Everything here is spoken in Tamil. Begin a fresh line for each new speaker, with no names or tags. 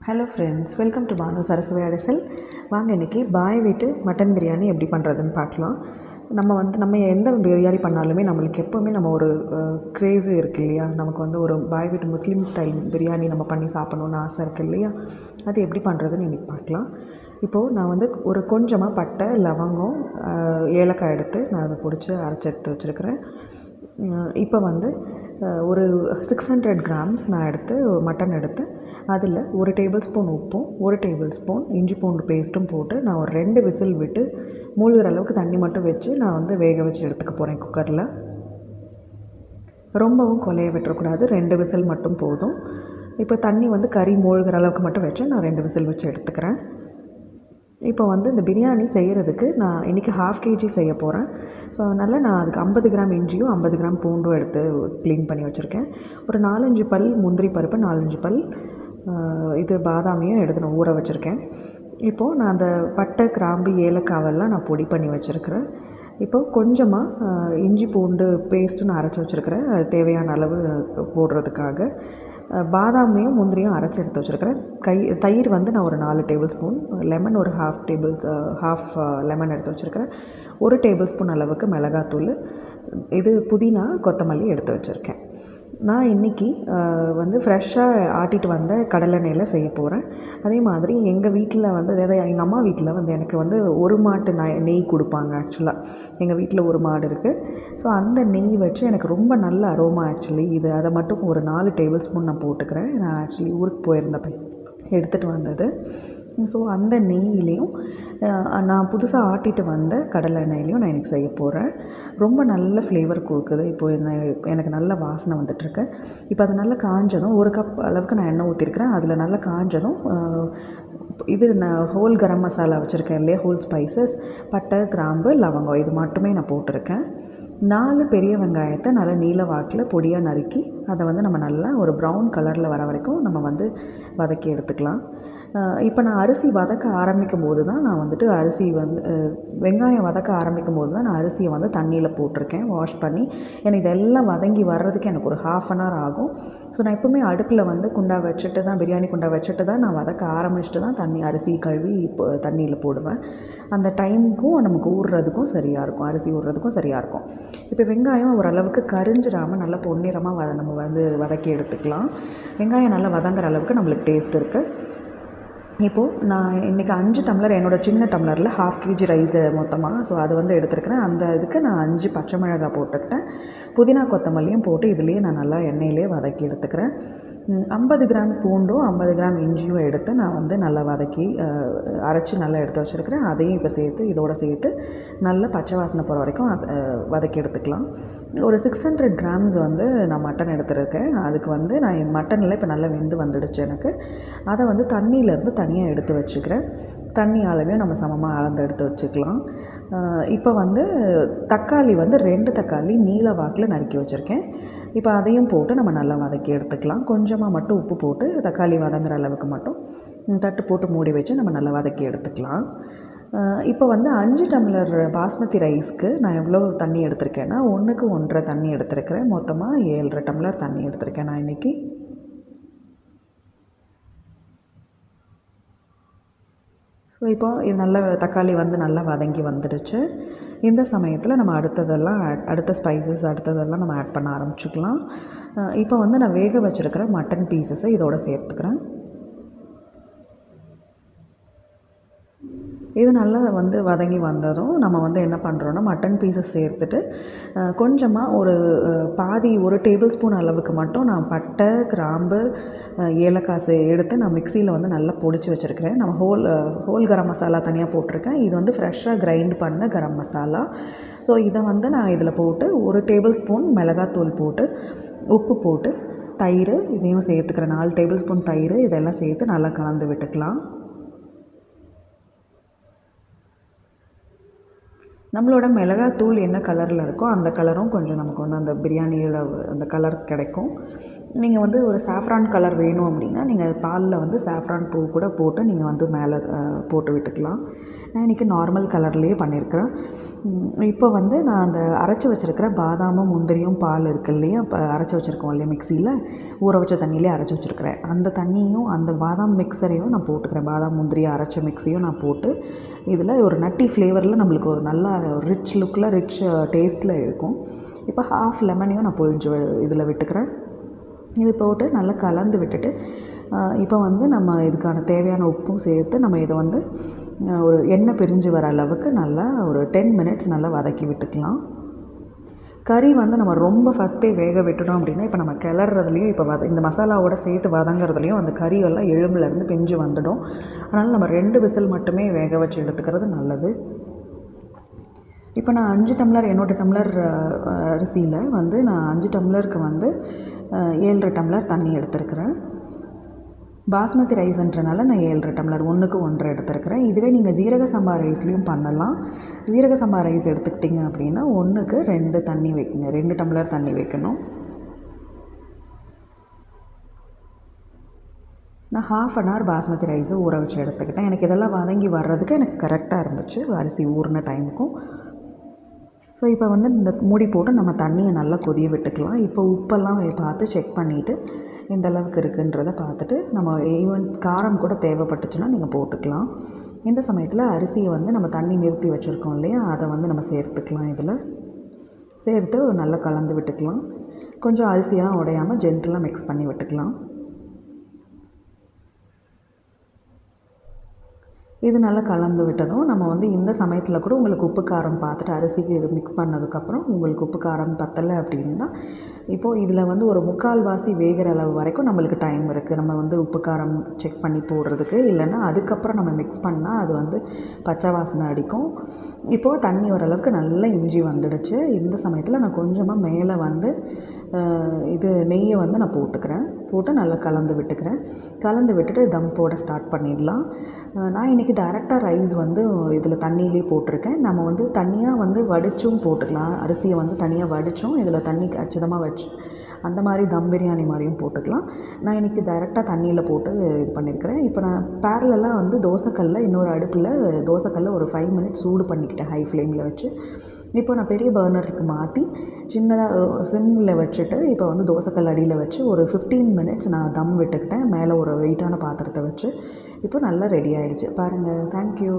Hello friends, welcome to Banu Saraswathi அடைசல். வாங்க இன்றைக்கி பாய் வீட்டு மட்டன் பிரியாணி எப்படி பண்ணுறதுன்னு பார்க்கலாம். நம்ம எந்த பிரியாணி பண்ணாலுமே நம்மளுக்கு எப்போவுமே நம்ம ஒரு க்ரேஸு இருக்குது இல்லையா? நமக்கு ஒரு பாய் வீட்டு முஸ்லீம் ஸ்டைல் பிரியாணி நம்ம பண்ணி சாப்பிட்ணுன்னு ஆசை இருக்குது இல்லையா? அது எப்படி பண்ணுறதுன்னு இன்றைக்கி பார்க்கலாம். இப்போது நான் ஒரு கொஞ்சமாக பட்டை, லவங்கம், ஏலக்காய் எடுத்து நான் அதை பிடிச்சி அரைச்சி எடுத்து வச்சுருக்கிறேன். இப்போ ஒரு 600 கிராம்ஸ் நான் மட்டன் எடுத்து அதில் 1 டேபிள் ஸ்பூன் உப்பும் 1 டேபிள் ஸ்பூன் இஞ்சி பூண்டு பேஸ்ட்டும் போட்டு நான் ஒரு 2 விசில் விட்டு மூழ்கிற அளவுக்கு தண்ணி மட்டும் வச்சு நான் வேக வச்சு எடுத்துக்க போகிறேன் குக்கரில். ரொம்பவும் கொலைய விட்டுறக்கூடாது, 2 விசில் மட்டும் போதும். இப்போ தண்ணி கறி மூழ்கிற அளவுக்கு மட்டும் வச்சு நான் 2 விசில் வச்சு எடுத்துக்கிறேன். இப்போ இந்த பிரியாணி செய்கிறதுக்கு நான் இன்றைக்கி 1/2 kg செய்ய போகிறேன். ஸோ அதனால் நான் அதுக்கு 50 கிராம் இஞ்சியும் 50 கிராம் பூண்டும் எடுத்து க்ளீன் பண்ணி வச்சுருக்கேன். ஒரு 4-5 பல் முந்திரி பருப்பு, 4-5 பல் பாதாமியும் எடுத்து நான் ஊற வச்சுருக்கேன். இப்போது நான் அந்த பட்டை, கிராம்பு, ஏலக்காவெல்லாம் நான் பொடி பண்ணி வச்சுருக்கிறேன். இப்போது கொஞ்சமாக இஞ்சி பூண்டு பேஸ்ட்டு நான் அரைச்சி வச்சுருக்கிறேன், அது தேவையான அளவு போடுறதுக்காக. பாதாமியும் முந்திரியும் அரைச்சி எடுத்து வச்சுருக்கிறேன். தயிர் நான் ஒரு 4 டேபிள் ஸ்பூன், லெமன் ஒரு ஹாஃப் லெமன் எடுத்து வச்சுருக்கிறேன். 1 டேபிள் ஸ்பூன் அளவுக்கு மிளகாத்தூள், புதினா, கொத்தமல்லி எடுத்து வச்சுருக்கேன். நான் இன்றைக்கி ஃப்ரெஷ்ஷாக ஆட்டிட்டு வந்த கடலெண்ணெயில் செய்ய போகிறேன். அதே மாதிரி எங்கள் வீட்டில் அதாவது எங்கள் அம்மா வீட்டில் எனக்கு ஒரு மாட்டு நெய் கொடுப்பாங்க. ஆக்சுவலாக எங்கள் வீட்டில் ஒரு மாடு இருக்குது. ஸோ அந்த நெய் வச்சு எனக்கு ரொம்ப நல்ல அரோமா. ஆக்சுவலி அதை மட்டும் ஒரு 4 டேபிள் ஸ்பூன் நான் போட்டுக்கிறேன். நான் ஆக்சுவலி ஊருக்கு போயிருந்தப்போ எடுத்துகிட்டு வந்தது. ஸோ அந்த நெய்யிலையும் நான் புதுசாக ஆட்டிட்டு வந்த கடலை எண்ணெயிலையும் நான் இன்றைக்கி செய்ய போகிறேன். ரொம்ப நல்ல ஃப்ளேவர் கொடுக்குது. இப்போது எனக்கு நல்ல வாசனை வந்துட்டுருக்கு. இப்போ அது நல்லா காஞ்சதும் 1 கப் அளவுக்கு நான் எண்ணெய் ஊற்றிருக்கிறேன். அதில் நல்லா காஞ்சதும் நான் ஹோல் கரம் மசாலா வச்சுருக்கேன் இல்லையா, ஹோல் ஸ்பைசஸ், பட்டை, கிராம்பு, லவங்கம், இது மட்டுமே நான் போட்டிருக்கேன். 4 பெரிய வெங்காயத்தை நல்லா நீல வாக்கில் பொடியாக நறுக்கி அதை நம்ம நல்லா ஒரு ப்ரௌன் கலரில் வர வரைக்கும் நம்ம வதக்கி எடுத்துக்கலாம். இப்போ நான் அரிசி வதக்க ஆரம்பிக்கும் போது தான் நான் வெங்காயம் வதக்க ஆரம்பிக்கும் போது தான் நான் அரிசியை தண்ணியில் போட்டிருக்கேன், வாஷ் பண்ணி. ஏன்னா இதெல்லாம் வதங்கி வர்றதுக்கு எனக்கு ஒரு 1/2 அன் ஹவர் ஆகும். ஸோ நான் எப்போவுமே அடுப்பில் குண்டா வச்சுட்டு தான், பிரியாணி குண்டா வச்சுட்டு தான் நான் வதக்க ஆரம்பிச்சுட்டு தான் அரிசி கழுவி இப்போ தண்ணியில் போடுவேன். அந்த டைமுக்கும் நமக்கு ஊறுறதுக்கும் சரியாக இருக்கும், அரிசி ஊறுறதுக்கும் சரியாக இருக்கும். இப்போ வெங்காயம் ஓரளவுக்கு கரிஞ்சிடாமல் நல்லா பொன்னிறமாக நம்ம வதக்கி எடுத்துக்கலாம். வெங்காயம் நல்லா வதங்குற அளவுக்கு நம்மளுக்கு டேஸ்ட் இருக்குது. இப்போது நான் இன்றைக்கி 5 டம்ளர், என்னோடய சின்ன டம்ளரில் 1/2 kg ரைஸு மொத்தமாக. ஸோ அது எடுத்துருக்கிறேன். அந்த இதுக்கு நான் 5 பச்சை மிளகாய் போட்டுக்கிட்டேன். புதினா, கொத்தமல்லியும் போட்டு இதுலேயே நான் நல்லா எண்ணெயிலே வதக்கி எடுத்துக்கிறேன். 50 கிராம் பூண்டும் 50 கிராம் இஞ்சியும் எடுத்து நான் நல்லா வதக்கி அரைச்சி நல்லா எடுத்து வச்சுருக்கிறேன். அதையும் இப்போ இதோடு சேர்த்து நல்லா பச்சை வாசனை போகிற வரைக்கும் வதக்கி எடுத்துக்கலாம். ஒரு 600 கிராம்ஸ் நான் மட்டன் எடுத்துருக்கேன். அதுக்கு நான் மட்டனில் இப்போ நல்லா வெந்து வந்துடுச்சு எனக்கு. அதை தண்ணியிலேருந்து தனியாக எடுத்து வச்சுக்கிறேன். தண்ணி அளவையும் நம்ம சமமாக அளந்து எடுத்து வச்சுக்கலாம். இப்போ தக்காளி 2 தக்காளி நீல வாக்கில் நறுக்கி வச்சுருக்கேன். இப்போ அதையும் போட்டு நம்ம நல்லா வதக்கி எடுத்துக்கலாம். கொஞ்சமாக மட்டும் உப்பு போட்டு தக்காளி வதங்குற அளவுக்கு மட்டும் தட்டு போட்டு மூடி வச்சு நம்ம நல்லா வதக்கி எடுத்துக்கலாம். இப்போ 5 டம்ளர் பாஸ்மதி ரைஸ்க்கு நான் எவ்வளோ தண்ணி எடுத்திருக்கேன்னா 1க்கு 1.5 தண்ணி எடுத்துருக்கிறேன். மொத்தமாக 7.5 டம்ளர் தண்ணி எடுத்திருக்கேன் நான் இன்றைக்கி. ஸோ இப்போ இது நல்லா தக்காளி நல்லா வதங்கி வந்துடுச்சு. இந்த சமயத்தில் நம்ம அடுத்த ஸ்பைசஸ் அடுத்ததெல்லாம் நம்ம ஆட் பண்ண ஆரம்பிச்சுக்கலாம். இப்போ நான் வேக வச்சுருக்கிற மட்டன் பீசஸை இதோடு சேர்த்துக்கிறேன். இது நல்லா வதங்கி வந்ததும் நம்ம என்ன பண்ணுறோன்னா மட்டன் பீஸஸ் சேர்த்துட்டு கொஞ்சமாக ஒரு பாதி 1 டேபிள் ஸ்பூன் அளவுக்கு மட்டும் நான் பட்டை, கிராம்பு, ஏலக்காய் எடுத்து நான் மிக்சியில் நல்லா பொடிச்சு வச்சுருக்கிறேன். நம்ம ஹோல் கரம் மசாலா தனியாக போட்டிருக்கேன். இது ஃப்ரெஷ்ஷாக கிரைண்ட் பண்ண கரம் மசாலா. ஸோ இதை நான் இதில் போட்டு 1 டேபிள் ஸ்பூன் மிளகாத்தூள் போட்டு, உப்பு போட்டு, தயிர் இதையும் சேர்த்துக்கிறேன். 4 டேபிள் ஸ்பூன் தயிர், இதெல்லாம் சேர்த்து நல்லா கலந்து விட்டுக்கலாம். நம்மளோட மிளகாத்தூள் என்ன கலரில் இருக்கோ அந்த கலரும் கொஞ்சம் நமக்கு வந்து அந்த பிரியாணியோட அந்த கலர் கிடைக்கும். நீங்கள் வந்து ஒரு சாஃப்ரான் கலர் வேணும் அப்படின்னா நீங்கள் பாலில் வந்து சாஃப்ரான் பூ கூட போட்டு நீங்கள் வந்து மேலே போட்டு விட்டுக்கலாம். நான் இன்றைக்கி நார்மல் கலர்லேயே பண்ணியிருக்கிறேன். இப்போ வந்து நான் அந்த அரைச்சி வச்சுருக்கிற பாதாமும் முந்திரியும் பால் இருக்குது இல்லையா, இப்போ அரைச்சி வச்சுருக்கோம் இல்லையா மிக்சியில், ஊற வச்ச தண்ணியிலே அரைச்சி வச்சுருக்கிறேன். அந்த தண்ணியும் அந்த பாதாம் மிக்சரையும் நான் போட்டுக்கிறேன். பாதாம் முந்திரியை அரைச்ச மிக்ஸியும் நான் போட்டு இதில் ஒரு நட்டி ஃப்ளேவரில் நம்மளுக்கு ஒரு நல்ல ரிச் லுக்கில் ரிச் டேஸ்ட்டில் இருக்கும். இப்போ ஹாஃப் லெமனையும் நான் பொழிஞ்சு இதில் விட்டுக்கிறேன். இது போட்டு நல்லா கலந்து விட்டுட்டு இப்போ வந்து நம்ம இதுக்கான தேவையான உப்பும் சேர்த்து நம்ம இதை வந்து ஒரு எண்ணெய் பிரிஞ்சு வர அளவுக்கு நல்லா ஒரு 10 மினிட்ஸ் நல்லா வதக்கி விட்டுக்கலாம். கறி வந்து நம்ம ரொம்ப ஃபஸ்ட்டே வேக விட்டுட்டோம் அப்படின்னா இப்போ நம்ம கிளறதுலேயும் இப்போ இந்த மசாலாவோட சேர்த்து வதங்கிறதுலையும் அந்த கறியெல்லாம் எலும்புலேருந்து பிஞ்சு வந்துடும். அதனால் நம்ம 2 விசில் மட்டுமே வேக வச்சு எடுத்துக்கிறது நல்லது. இப்போ நான் 5 டம்ளர் என்னோடய டம்ளர் அரிசியில் வந்து நான் 5 டம்ளருக்கு வந்து 7 டம்ளர் தண்ணி எடுத்துருக்கிறேன். பாஸ்மதி ரைஸ்ன்றனால நான் 7 டம்ளர் 1க்கு 1 எடுத்துருக்கிறேன். இதுவே நீங்கள் ஜீரக சம்பா ரைஸ்லேயும் பண்ணலாம். ஜீரக சம்பா ரைஸ் எடுத்துக்கிட்டிங்க அப்படின்னா 1க்கு 2 தண்ணி வைக்கணும், 2 டம்ளர் தண்ணி வைக்கணும். நான் ½ அன் ஹவர் பாஸ்மதி ரைஸை ஊற வச்சு எடுத்துக்கிட்டேன். எனக்கு இதெல்லாம் வதங்கி வர்றதுக்கு எனக்கு கரெக்டாக இருந்துச்சு அரிசி ஊறின டைமுக்கும். ஸோ இப்போ வந்து இந்த மூடி போட்டு நம்ம தண்ணியை நல்லா கொதிய விட்டுக்கலாம். இப்போ உப்பெல்லாம் பார்த்து செக் பண்ணிவிட்டு எந்த அளவுக்கு இருக்குன்றதை பார்த்துட்டு நம்ம ஈவன் காரம் கூட தேவைப்பட்டுச்சுன்னா நீங்கள் போட்டுக்கலாம். இந்த சமயத்தில் அரிசியை வந்து நம்ம தண்ணி நிறுத்தி வச்சுருக்கோம் இல்லையா, அதை வந்து நம்ம சேர்த்துக்கலாம். இதில் சேர்த்து நல்லா கலந்து விட்டுக்கலாம். கொஞ்சம் அரிசியெல்லாம் உடையாமல் ஜென்டலாக மிக்ஸ் பண்ணி விட்டுக்கலாம். இது நல்லா கலந்து விட்டதும் நம்ம வந்து இந்த சமயத்தில் கூட உங்களுக்கு உப்பு காரம் பார்த்துட்டு அரிசிக்கு இது மிக்ஸ் பண்ணதுக்கப்புறம் உங்களுக்கு உப்பு காரம் பத்தலை அப்படின்னா இப்போது இதில் வந்து ஒரு 3/4 வாசி வேகிற அளவு வரைக்கும் நம்மளுக்கு டைம் இருக்குது. நம்ம வந்து உப்பு காரம் செக் பண்ணி போடுறதுக்கு. இல்லைன்னா அதுக்கப்புறம் நம்ம மிக்ஸ் பண்ணால் அது வந்து பச்சை வாசனை அடிக்கும். இப்போது தண்ணி ஓரளவுக்கு நல்லா இஞ்சி வந்துடுச்சு. இந்த சமயத்தில் நான் கொஞ்சமாக மேலே வந்து இது நெய்யை வந்து நான் போட்டு நல்லா கலந்து விட்டுக்கிறேன். கலந்து விட்டுட்டு தம் போட ஸ்டார்ட் பண்ணிடலாம். நான் இன்றைக்கி டைரெக்டாக ரைஸ் வந்து இதில் தண்ணியிலே போட்டிருக்கேன். நம்ம வந்து தனியாக வந்து வடித்தும் போட்டுக்கலாம். அரிசியை வந்து தனியாக வடித்தும் இதில் தண்ணி கச்சிதமாக வச்சு அந்த மாதிரி தம் பிரியாணி மாதிரியும் போட்டுக்கலாம். நான் இன்றைக்கி டைரெக்டாக தண்ணியில் போட்டு இது பண்ணியிருக்கிறேன். இப்போ நான் பேரலாக வந்து தோசைக்கல்லில் இன்னொரு அடுப்பில் தோசைக்கல்லை ஒரு 5 மினிட்ஸ் சூடு பண்ணிக்கிட்டேன் ஹை ஃப்ளேமில் வச்சு. இப்போ நான் பெரிய பர்னருக்கு மாற்றி சின்னதாக சிம்மில் வச்சுட்டு இப்போ வந்து தோசைக்கல் அடியில் வச்சு ஒரு 15 மினிட்ஸ் நான் தம் விட்டுக்கிட்டேன். மேலே ஒரு வெயிட்டான பாத்திரத்தை வச்சு இப்போ நல்லா ரெடி ஆகிடுச்சு பாருங்கள். தேங்க்யூ.